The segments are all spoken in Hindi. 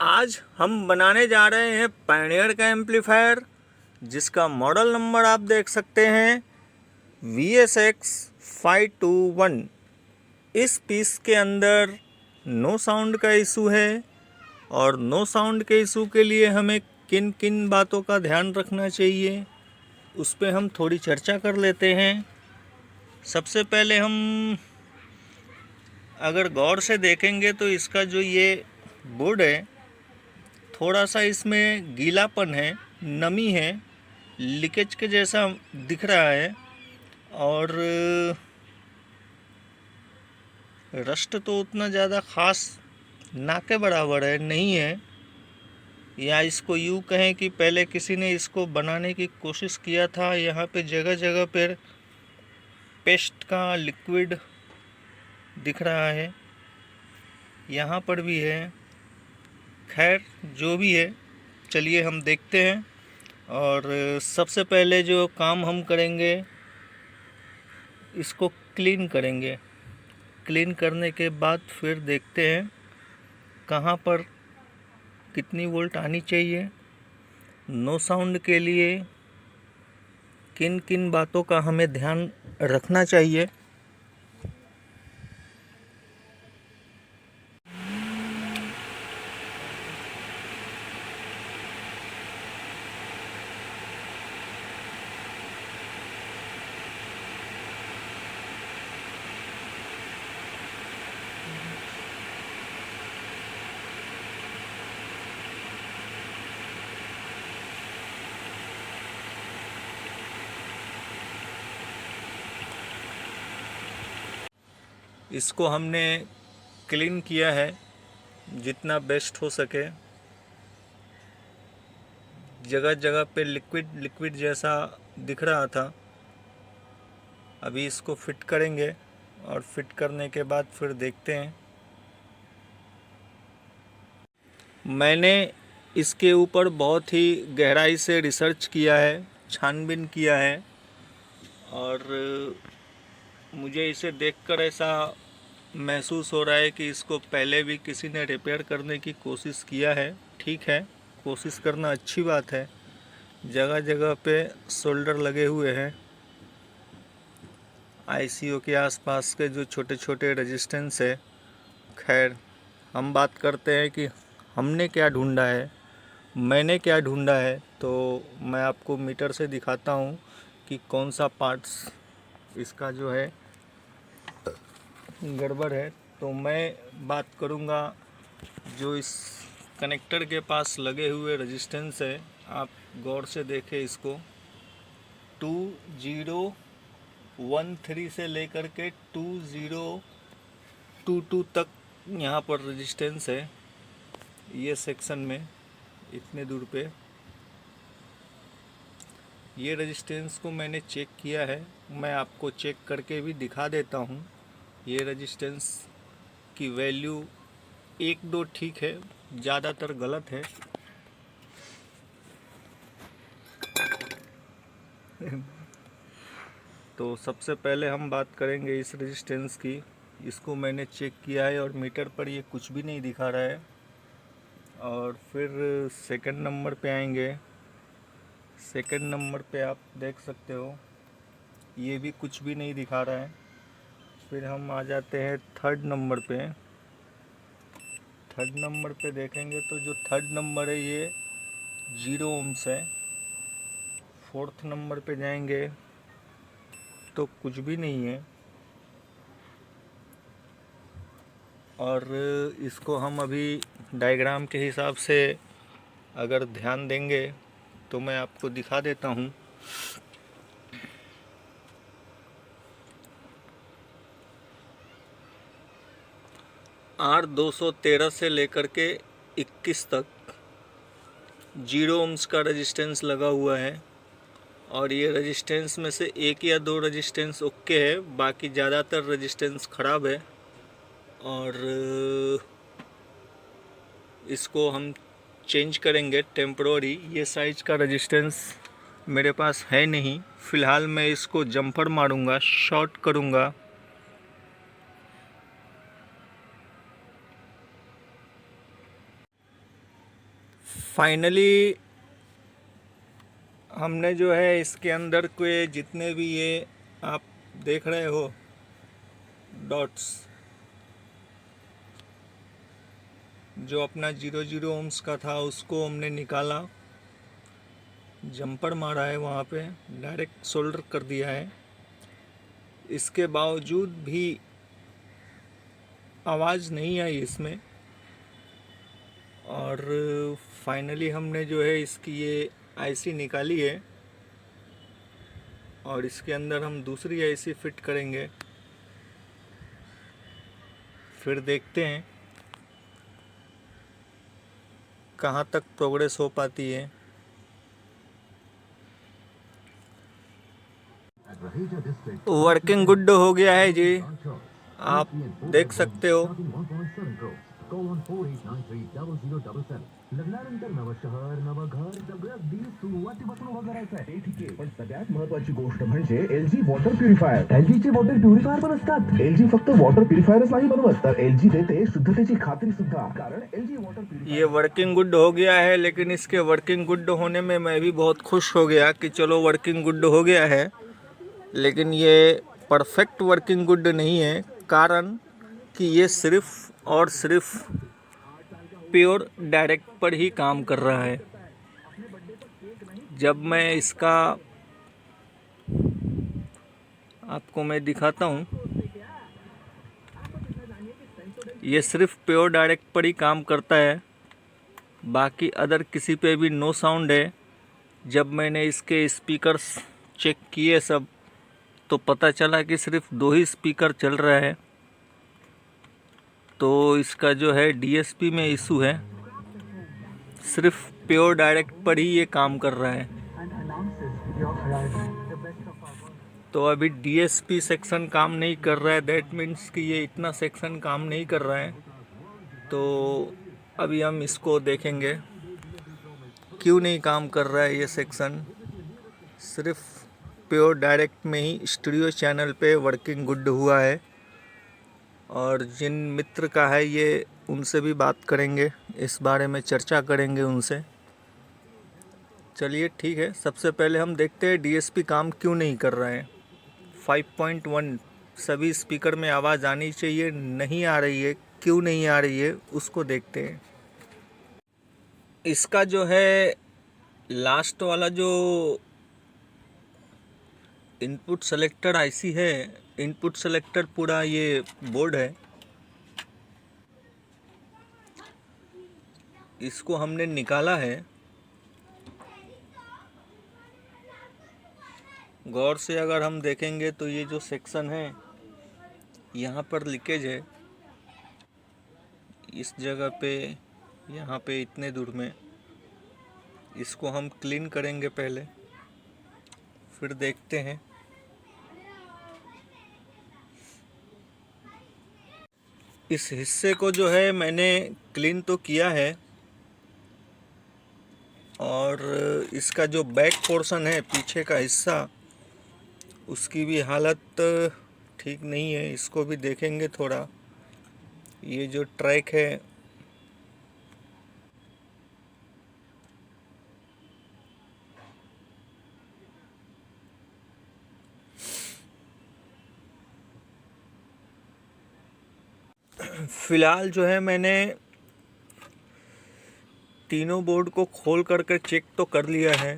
आज हम बनाने जा रहे हैं पायनियर का एम्पलीफायर, जिसका मॉडल नंबर आप देख सकते हैं VSX 521। इस पीस के अंदर नो साउंड का इशू है, और नो साउंड के इशू के लिए हमें किन किन बातों का ध्यान रखना चाहिए उस पर हम थोड़ी चर्चा कर लेते हैं। सबसे पहले हम अगर गौर से देखेंगे तो इसका जो ये बोर्ड है, थोड़ा सा इसमें गीलापन है, नमी है, लीकेज के जैसा दिख रहा है। और रस्ट तो उतना ज़्यादा ख़ास ना के बराबर है नहीं है, या इसको यूँ कहें कि पहले किसी ने इसको बनाने की कोशिश किया था। यहाँ पे जगह जगह पर पेस्ट का लिक्विड दिख रहा है, यहाँ पर भी है। खैर जो भी है, चलिए हम देखते हैं। और सबसे पहले जो काम हम करेंगे, इसको क्लीन करेंगे। क्लीन करने के बाद फिर देखते हैं कहाँ पर कितनी वोल्ट आनी चाहिए, नो साउंड के लिए किन किन बातों का हमें ध्यान रखना चाहिए। इसको हमने क्लीन किया है जितना बेस्ट हो सके। जगह जगह पे लिक्विड लिक्विड जैसा दिख रहा था। अभी इसको फिट करेंगे, और फिट करने के बाद फिर देखते हैं। मैंने इसके ऊपर बहुत ही गहराई से रिसर्च किया है, छानबीन किया है, और मुझे इसे देखकर ऐसा महसूस हो रहा है कि इसको पहले भी किसी ने रिपेयर करने की कोशिश किया है। ठीक है, कोशिश करना अच्छी बात है। जगह जगह पे शोल्डर लगे हुए हैं। ICO के आसपास के जो छोटे छोटे रेजिस्टेंस है। खैर, हम बात करते हैं कि हमने क्या ढूंढा है, मैंने क्या ढूंढा है। तो मैं आपको मीटर से दिखाता हूँ कि कौन सा पार्ट्स इसका जो है गड़बड़ है। तो मैं बात करूँगा जो इस कनेक्टर के पास लगे हुए रेजिस्टेंस है। आप गौर से देखें इसको, 2013 से लेकर के 2022 तक यहाँ पर रेजिस्टेंस है, ये सेक्शन में इतने दूर पे। ये रेजिस्टेंस को मैंने चेक किया है, मैं आपको चेक करके भी दिखा देता हूँ। ये रेजिस्टेंस की वैल्यू 1-2 ठीक है, ज़्यादातर गलत है। तो सबसे पहले हम बात करेंगे इस रेजिस्टेंस की। इसको मैंने चेक किया है और मीटर पर ये कुछ भी नहीं दिखा रहा है। और फिर सेकंड नंबर पे आएंगे। सेकंड नंबर पे आप देख सकते हो, ये भी कुछ भी नहीं दिखा रहा है। फिर हम आ जाते हैं थर्ड नंबर पे। थर्ड नंबर पे देखेंगे तो जो थर्ड नंबर है ये 0 ohms है। फोर्थ नंबर पे जाएंगे तो कुछ भी नहीं है। और इसको हम अभी डायग्राम के हिसाब से अगर ध्यान देंगे तो मैं आपको दिखा देता हूँ। R213 से लेकर के 21 तक 0 ohms का रेजिस्टेंस लगा हुआ है। और ये रेजिस्टेंस में से 1 या 2 रेजिस्टेंस ओके है, बाकी ज़्यादातर रेजिस्टेंस ख़राब है। और इसको हम चेंज करेंगे टेम्पररी। ये साइज का रेजिस्टेंस मेरे पास है नहीं, फ़िलहाल मैं इसको जंपर मारूंगा, शॉर्ट करूंगा। फाइनली हमने जो है इसके अंदर के जितने भी ये आप देख रहे हो डॉट्स, जो अपना 00 ohms का था उसको हमने निकाला, जंपर मारा है वहाँ पे, डायरेक्ट सोल्डर कर दिया है। इसके बावजूद भी आवाज़ नहीं आई इसमें। और फाइनली हमने जो है इसकी ये आईसी निकाली है और इसके अंदर हम दूसरी आईसी फिट करेंगे। फिर देखते हैं कहाँ तक प्रोग्रेस हो पाती है। वर्किंग गुड हो गया है जी, आप देख सकते हो। लग्नानंतर नवं शहर, नवं घर, सगळं अगदी सुरुवातीपासून उभं करायचं आहे. ठीक आहे, पण सगळ्यात महत्त्वाची गोष्ट म्हणजे एलजी वॉटर प्युरिफायर. एलजीचे वॉटर प्युरिफायर पण असतात. एलजी फक्त वॉटर प्युरिफायरच नाही बनवत, तर एलजी देते शुद्धतेची खात्री सुद्धा. कारण एलजी वॉटर प्युरिफायर ये वर्किंग गुड हो गया है, लेकिन इसके वर्किंग गुड होने में मैं भी बहुत खुश हो गया कि चलो वर्किंग गुड हो गया है। लेकिन ये परफेक्ट वर्किंग गुड नहीं है, कारण कि ये सिर्फ और सिर्फ प्योर डायरेक्ट पर ही काम कर रहा है। जब मैं इसका आपको मैं दिखाता हूँ, ये सिर्फ प्योर डायरेक्ट पर ही काम करता है, बाकी अदर किसी पे भी नो साउंड है। जब मैंने इसके स्पीकर्स चेक किए सब, तो पता चला कि सिर्फ 2 ही स्पीकर चल रहा है। तो इसका जो है डीएसपी में इशू है, सिर्फ प्योर डायरेक्ट पर ही ये काम कर रहा है। तो अभी डीएसपी सेक्शन काम नहीं कर रहा है, दैट मीन्स कि ये इतना सेक्शन काम नहीं कर रहा है। तो अभी हम इसको देखेंगे क्यों नहीं काम कर रहा है ये सेक्शन। सिर्फ प्योर डायरेक्ट में ही स्टूडियो चैनल पे वर्किंग गुड हुआ है। और जिन मित्र का है ये, उनसे भी बात करेंगे, इस बारे में चर्चा करेंगे उनसे। चलिए ठीक है, सबसे पहले हम देखते हैं डीएसपी काम क्यों नहीं कर रहा है। 5.1 सभी स्पीकर में आवाज़ आनी चाहिए, नहीं आ रही है, क्यों नहीं आ रही है उसको देखते हैं। इसका जो है लास्ट वाला जो इनपुट सेलेक्टर आईसी है, इनपुट सेलेक्टर पूरा ये बोर्ड है, इसको हमने निकाला है। गौर से अगर हम देखेंगे तो ये जो सेक्शन है यहाँ पर लीकेज है, इस जगह पे, यहाँ पे इतने दूर में। इसको हम क्लीन करेंगे पहले, फिर देखते हैं। इस हिस्से को जो है मैंने क्लीन तो किया है, और इसका जो बैक पोर्शन है, पीछे का हिस्सा, उसकी भी हालत ठीक नहीं है, इसको भी देखेंगे थोड़ा। ये जो ट्रैक है, फिलहाल जो है मैंने तीनों बोर्ड को खोल करके चेक तो कर लिया है,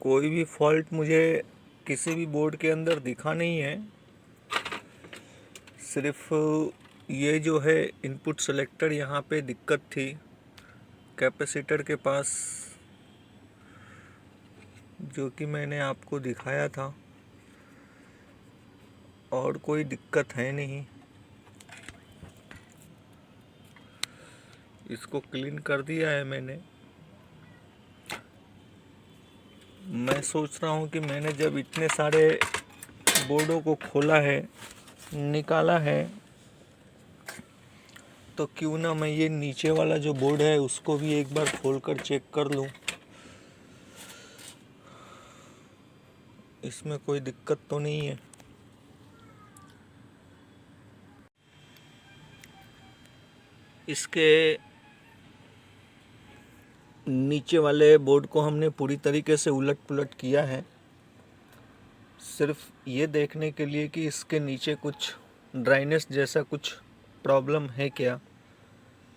कोई भी फॉल्ट मुझे किसी भी बोर्ड के अंदर दिखा नहीं है। सिर्फ ये जो है इनपुट सेलेक्टर, यहाँ पे दिक्कत थी कैपेसिटर के पास, जो कि मैंने आपको दिखाया था, और कोई दिक्कत है नहीं। इसको क्लीन कर दिया है मैंने। मैं सोच रहा हूँ कि मैंने जब इतने सारे बोर्डों को खोला है, निकाला है, तो क्यों ना मैं ये नीचे वाला जो बोर्ड है उसको भी एक बार खोलकर चेक कर लूँ। इसमें कोई दिक्कत तो नहीं है। इसके नीचे वाले बोर्ड को हमने पूरी तरीके से उलट पुलट किया है, सिर्फ ये देखने के लिए कि इसके नीचे कुछ ड्राइनेस जैसा कुछ प्रॉब्लम है क्या,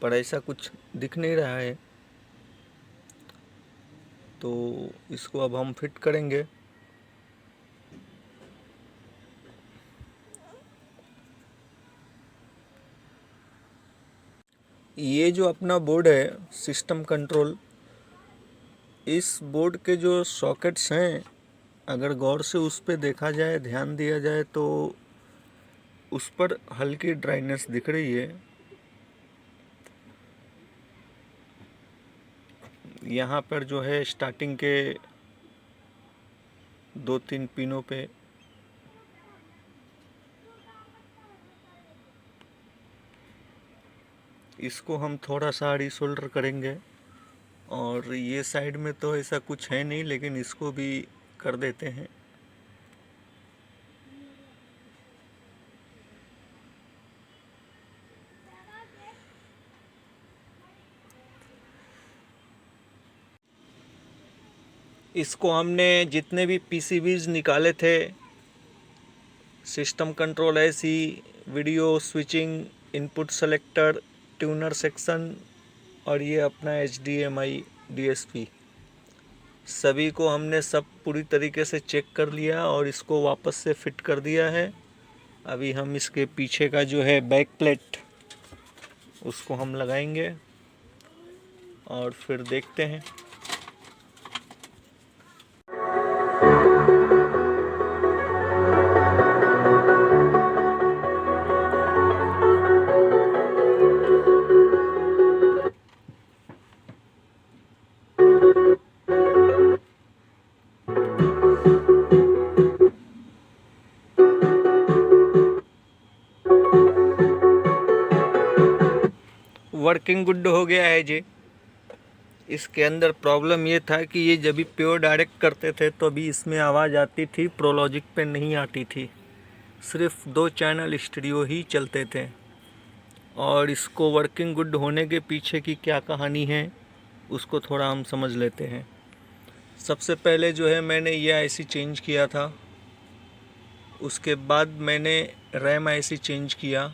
पर ऐसा कुछ दिख नहीं रहा है। तो इसको अब हम फिट करेंगे। ये जो अपना बोर्ड है सिस्टम कंट्रोल, इस बोर्ड के जो सॉकेट्स हैं, अगर गौर से उस पर देखा जाए, ध्यान दिया जाए, तो उस पर हल्की ड्राइनेस दिख रही है। यहाँ पर जो है स्टार्टिंग के 2-3 पिनों पे इसको हम थोड़ा सा रिसोल्डर करेंगे। और ये साइड में तो ऐसा कुछ है नहीं, लेकिन इसको भी कर देते हैं। इसको हमने जितने भी पीसीबीज निकाले थे, सिस्टम कंट्रोल ऐसी, video switching, input selector, tuner section और ये अपना HDMI DSP, सभी को हमने सब पूरी तरीके से चेक कर लिया और इसको वापस से फिट कर दिया है। अभी हम इसके पीछे का जो है बैक प्लेट, उसको हम लगाएंगे और फिर देखते हैं। वर्किंग गुड हो गया है जी। इसके अंदर प्रॉब्लम ये था कि ये जब भी प्योर डायरेक्ट करते थे तो अभी इसमें आवाज़ आती थी, प्रोलॉजिक पे नहीं आती थी, सिर्फ 2 चैनल स्टीरियो ही चलते थे। और इसको वर्किंग गुड होने के पीछे की क्या कहानी है, उसको थोड़ा हम समझ लेते हैं। सबसे पहले जो है मैंने ये आईसी चेंज किया था, उसके बाद मैंने रैम आईसी चेंज किया।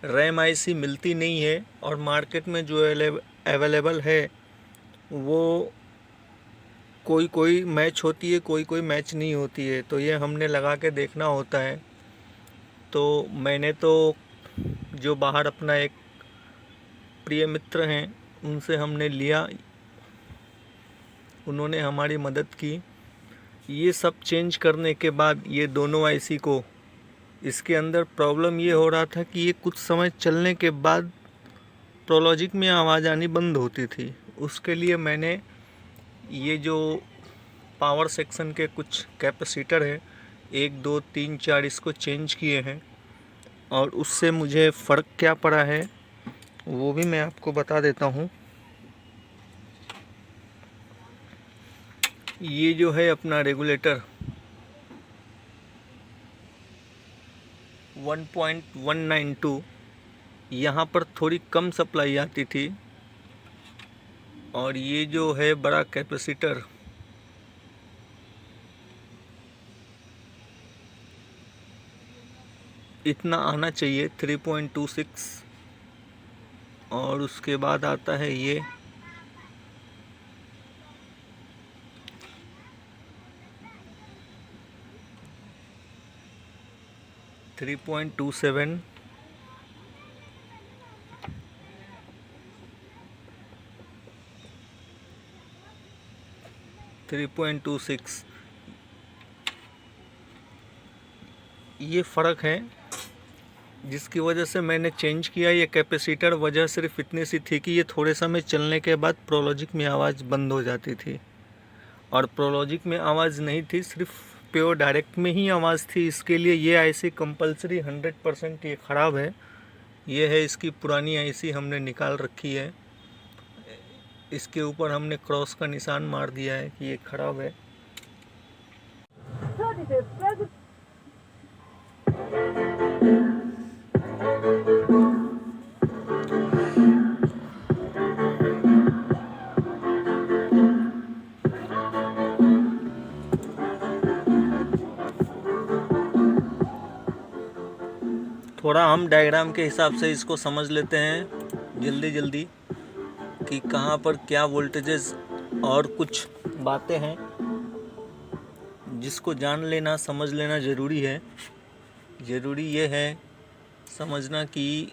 रैम आईसी मिलती नहीं है और मार्केट में जो अवेलेबल है वो कोई मैच होती है, कोई मैच नहीं होती है, तो ये हमने लगा के देखना होता है। तो मैंने तो जो बाहर अपना एक प्रिय मित्र हैं उनसे हमने लिया, उन्होंने हमारी मदद की। ये सब चेंज करने के बाद ये दोनों आईसी को, इसके अंदर प्रॉब्लम ये हो रहा था कि ये कुछ समय चलने के बाद प्रोलॉजिक में आवाज़ आनी बंद होती थी। उसके लिए मैंने ये जो पावर सेक्शन के कुछ कैपेसिटर है 1, 2, 3, 4 इसको चेंज किए हैं और उससे मुझे फ़र्क क्या पड़ा है वो भी मैं आपको बता देता हूँ। ये जो है अपना रेगुलेटर 1.192, यहाँ पर थोड़ी कम सप्लाई आती थी और ये जो है बड़ा कैपेसिटर इतना आना चाहिए 3.26, और उसके बाद आता है ये 3.27, ये फ़र्क है जिसकी वजह से मैंने चेंज किया। ये कैपेसिटर वजह सिर्फ इतनी सी थी कि ये थोड़े समय चलने के बाद प्रोलॉजिक में आवाज़ बंद हो जाती थी, और प्रोलॉजिक में आवाज़ नहीं थी, सिर्फ प्योर डायरेक्ट में ही आवाज़ थी। इसके लिए ये आईसी कंपलसरी 100% ये ख़राब है। ये है इसकी पुरानी आईसी, हमने निकाल रखी है, इसके ऊपर हमने क्रॉस का निशान मार दिया है कि ये ख़राब है। थोड़ा हम डायग्राम के हिसाब से इसको समझ लेते हैं जल्दी जल्दी कि कहाँ पर क्या वोल्टेजेस और कुछ बातें हैं जिसको जान लेना समझ लेना ज़रूरी है। ज़रूरी ये है समझना कि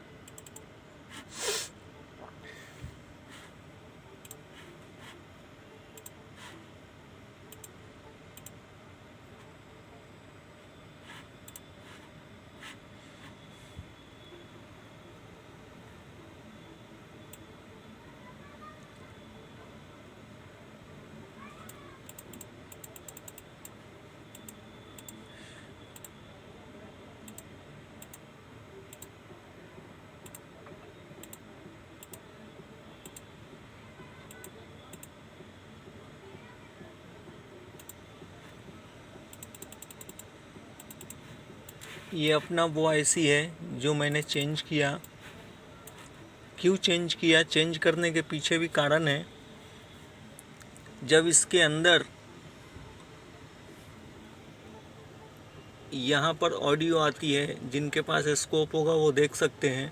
ये अपना वो आईसी है जो मैंने चेंज किया। क्यों चेंज किया? चेंज करने के पीछे भी कारण है। जब इसके अंदर यहाँ पर ऑडियो आती है, जिनके पास स्कोप होगा वो देख सकते हैं।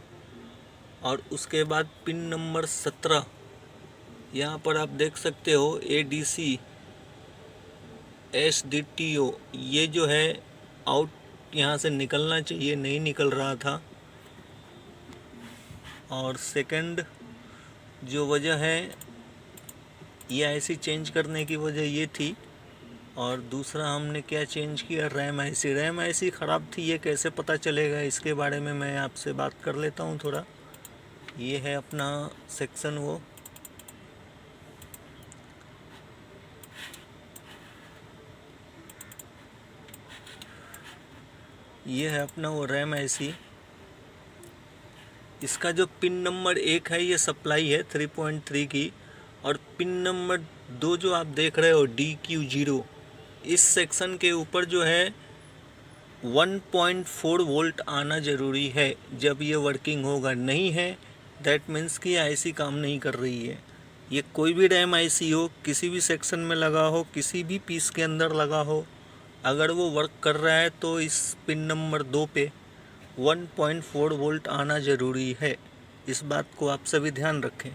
और उसके बाद पिन नंबर 17 यहाँ पर आप देख सकते हो ADC SDTO, ये जो है आउट यहाँ से निकलना चाहिए, नहीं निकल रहा था। और सेकंड जो वजह है ये आईसी चेंज करने की वजह ये थी। और दूसरा हमने क्या चेंज किया, रैम आईसी ख़राब थी। ये कैसे पता चलेगा, इसके बारे में मैं आपसे बात कर लेता हूँ थोड़ा। ये है अपना सेक्शन वो, ये है अपना वो रैम आईसी। इसका जो पिन नंबर 1 है ये सप्लाई है 3.3 की। और पिन नंबर 2 जो आप देख रहे हो DQ0, इस सेक्शन के ऊपर जो है 1.4 वोल्ट आना ज़रूरी है जब ये वर्किंग होगा। नहीं है दैट मीन्स कि आईसी काम नहीं कर रही है। ये कोई भी रैम आईसी हो, किसी भी सेक्शन में लगा हो, किसी भी पीस के अंदर लगा हो, अगर वो वर्क कर रहा है तो इस पिन नंबर 2 पे 1.4 वोल्ट आना ज़रूरी है। इस बात को आप सभी ध्यान रखें।